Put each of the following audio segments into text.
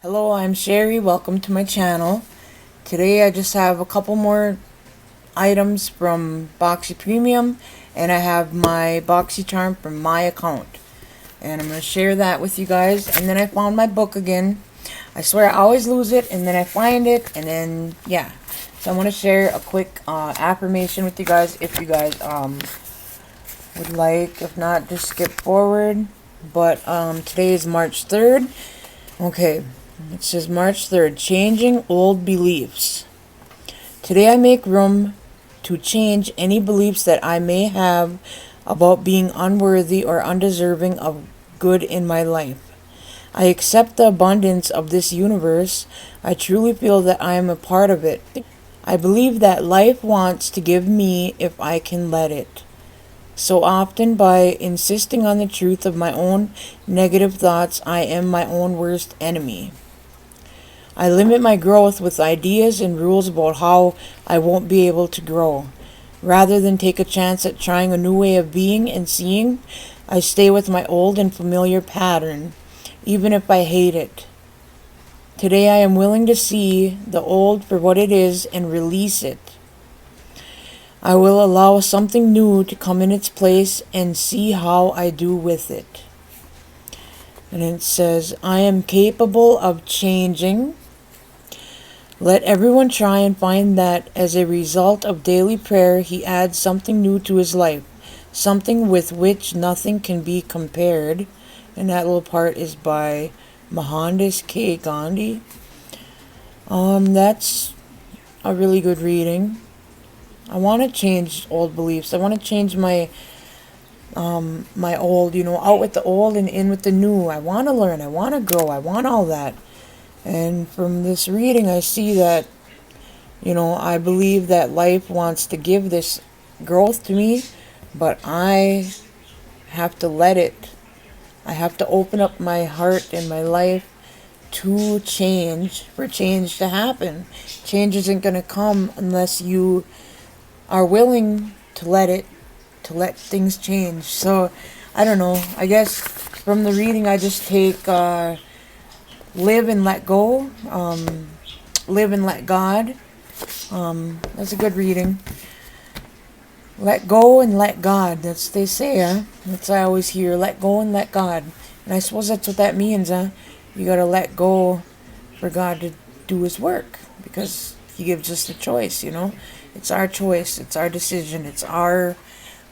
Hello, I'm Shari. Welcome to my channel. Today I just have a couple more items from Boxy Premium, and I have my Boxycharm from my account. And I'm going to share that with you guys. And then I found my book again. I swear I always lose it, and then I find it, and then, yeah. So I'm going to share a quick affirmation with you guys if you guys would like. If not, just skip forward. But today is March 3rd. Okay. It says March 3rd, changing old beliefs. Today I make room to change any beliefs that I may have about being unworthy or undeserving of good in my life. I accept the abundance of this universe. I truly feel that I am a part of it. I believe that life wants to give me if I can let it. So often, by insisting on the truth of my own negative thoughts, I am my own worst enemy. I limit my growth with ideas and rules about how I won't be able to grow. Rather than take a chance at trying a new way of being and seeing, I stay with my old and familiar pattern, even if I hate it. Today I am willing to see the old for what it is and release it. I will allow something new to come in its place and see how I do with it. And it says, I am capable of changing. Let everyone try and find that as a result of daily prayer, he adds something new to his life, something with which nothing can be compared. And that little part is by Mohandas K. Gandhi. That's a really good reading. I want to change old beliefs. I want to change my old, out with the old and in with the new. I want to learn. I want to grow. I want all that. And from this reading, I see that, I believe that life wants to give this growth to me, but I have to let it. I have to open up my heart and my life to change, for change to happen. Change isn't going to come unless you are willing to let things change. So, I don't know. I guess from the reading, I just take live and let go, live and let God. That's a good reading. Let go and let God. That's what they say, huh? That's what I always hear. Let go and let God. And I suppose that's what that means, huh? You gotta let go for God to do His work, because He gives us the choice. It's our choice. It's our decision. It's our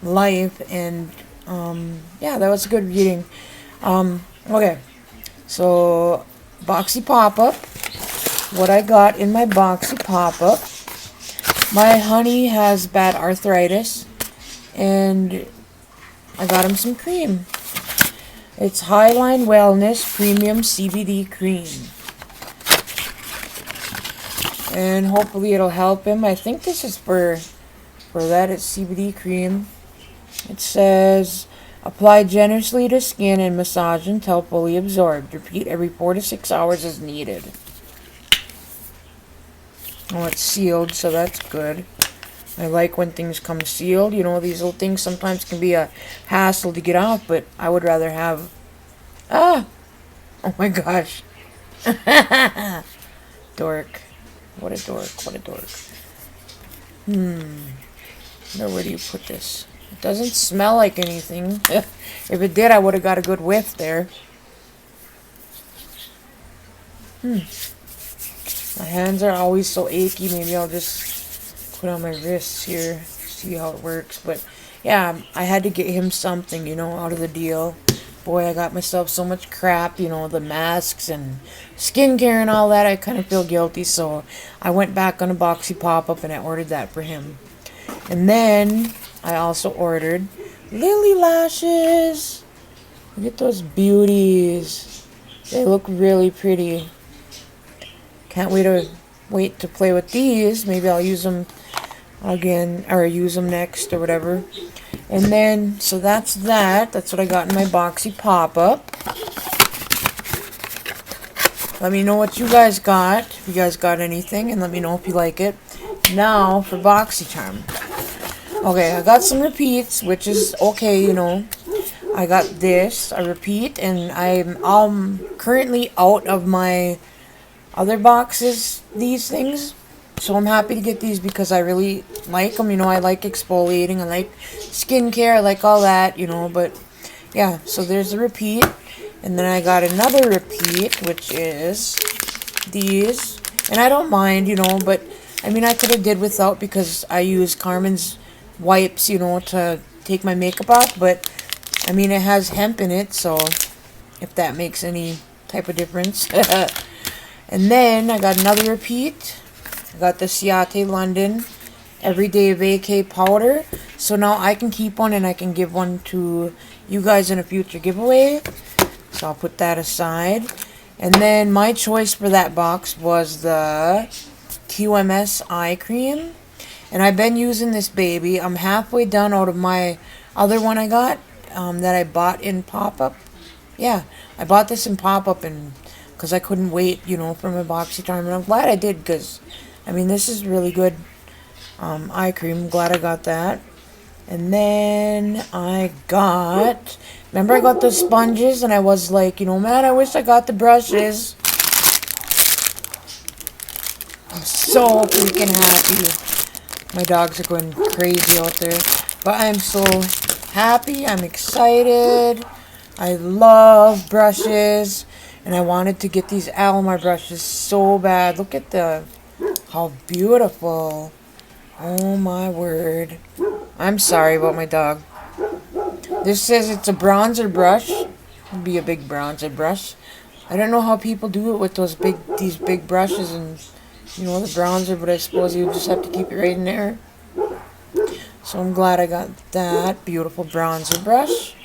life. And yeah, that was a good reading. Okay, so Boxy pop-up. What I got in my Boxy pop-up. My honey has bad arthritis, and I got him some cream. It's Highline Wellness Premium CBD Cream. And hopefully it'll help him. I think this is for that. It's CBD cream. It says, apply generously to skin and massage until fully absorbed. Repeat every 4 to 6 hours as needed. Oh, it's sealed, so that's good. I like when things come sealed. These little things sometimes can be a hassle to get off, but I would rather have... Oh my gosh. Dork. What a dork. Now, where do you put this? It doesn't smell like anything. If it did, I would have got a good whiff there. My hands are always so achy. Maybe I'll just put on my wrists here, see how it works. But yeah, I had to get him something, out of the deal. Boy, I got myself so much crap, the masks and skincare and all that. I kind of feel guilty, so I went back on a Boxy pop-up and I ordered that for him. And then I also ordered Lily lashes. Look at those beauties. They look really pretty. Can't wait to play with these. Maybe I'll use them again, or use them next, or whatever. And then, so that's that. That's what I got in my Boxy pop-up. Let me know what you guys got, if you guys got anything, and let me know if you like it. Now, for Boxycharm. Okay, I got some repeats, which is okay, I got this, a repeat, and I'm currently out of my other boxes these things. So I'm happy to get these because I really like them. You know, I like exfoliating, I like skincare, I like all that, you know. But yeah, so there's a repeat. And then I got another repeat, which is these. And I don't mind, you know, but I mean, I could have did without because I use Carmen's wipes, you know, to take my makeup off. But I mean, it has hemp in it, so if that makes any type of difference. And then I got another repeat. I got the Ciate London Everyday Vacay Powder. So now I can keep one and I can give one to you guys in a future giveaway. So I'll put that aside. And then my choice for that box was the QMS Eye Cream. And I've been using this baby. I'm halfway done out of my other one I got that I bought in pop-up. Yeah, I bought this in pop-up and because I couldn't wait, you know, for my Boxycharm. And I'm glad I did because, I mean, this is really good eye cream. I'm glad I got that. And then I got, remember I got the sponges and I was like, you know, man, I wish I got the brushes. I'm so freaking happy. My dogs are going crazy out there. But I'm so happy. I'm excited. I love brushes. And I wanted to get these Almar brushes so bad. Look at how beautiful. Oh my word. I'm sorry about my dog. This says it's a bronzer brush. It'd be a big bronzer brush. I don't know how people do it with these big brushes and, you know, the bronzer, but I suppose you just have to keep it right in there. So I'm glad I got that beautiful bronzer brush.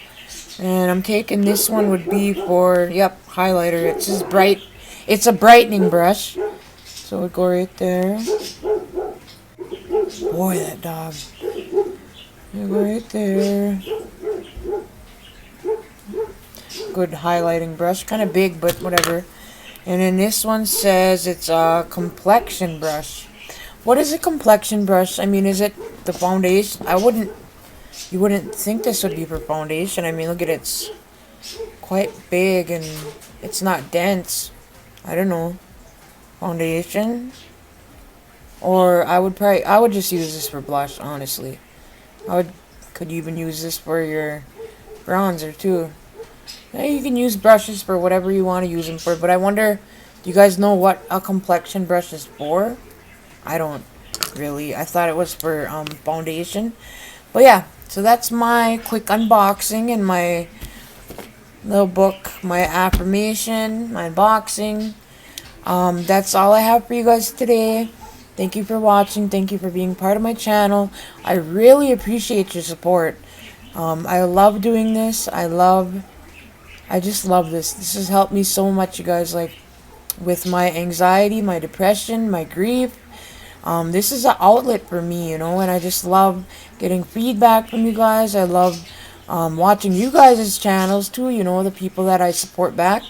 And I'm taking this one would be for, yep, highlighter. It says bright. It's a brightening brush. So it would go right there. Boy, that dog. It'll go right there. Good highlighting brush. Kind of big, but whatever. And then this one says it's a complexion brush. What is a complexion brush? I mean, is it the foundation? You wouldn't think this would be for foundation. I mean, look at it. It's quite big and it's not dense. I don't know. Foundation. Or I would just use this for blush, honestly. Could even use this for your bronzer too. Yeah, you can use brushes for whatever you want to use them for, but I wonder, do you guys know what a complexion brush is for? I don't really. I thought it was for foundation. But yeah, so that's my quick unboxing and my little book, my affirmation, my unboxing. That's all I have for you guys today. Thank you for watching. Thank you for being part of my channel. I really appreciate your support. I love doing this. I just love this. This has helped me so much, you guys, like with my anxiety, my depression, my grief. This is an outlet for me, you know, and I just love getting feedback from you guys. I love watching you guys' channels too, you know, the people that I support back.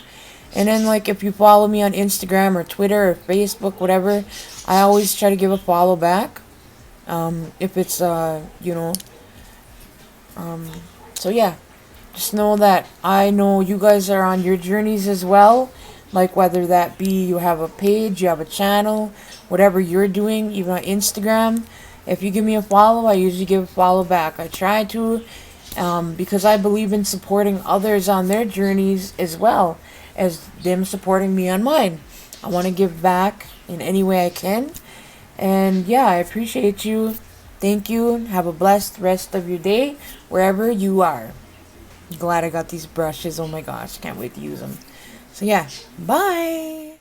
And then, like, if you follow me on Instagram or Twitter or Facebook, whatever, I always try to give a follow back. If it's, you know. So, yeah. Just know that I know you guys are on your journeys as well. Like, whether that be you have a page, you have a channel, whatever you're doing, even on Instagram. If you give me a follow, I usually give a follow back. I try to, because I believe in supporting others on their journeys as well as them supporting me on mine. I want to give back in any way I can. And yeah, I appreciate you. Thank you. Have a blessed rest of your day wherever you are. Glad I got these brushes. Oh my gosh, can't wait to use them. So yeah, bye.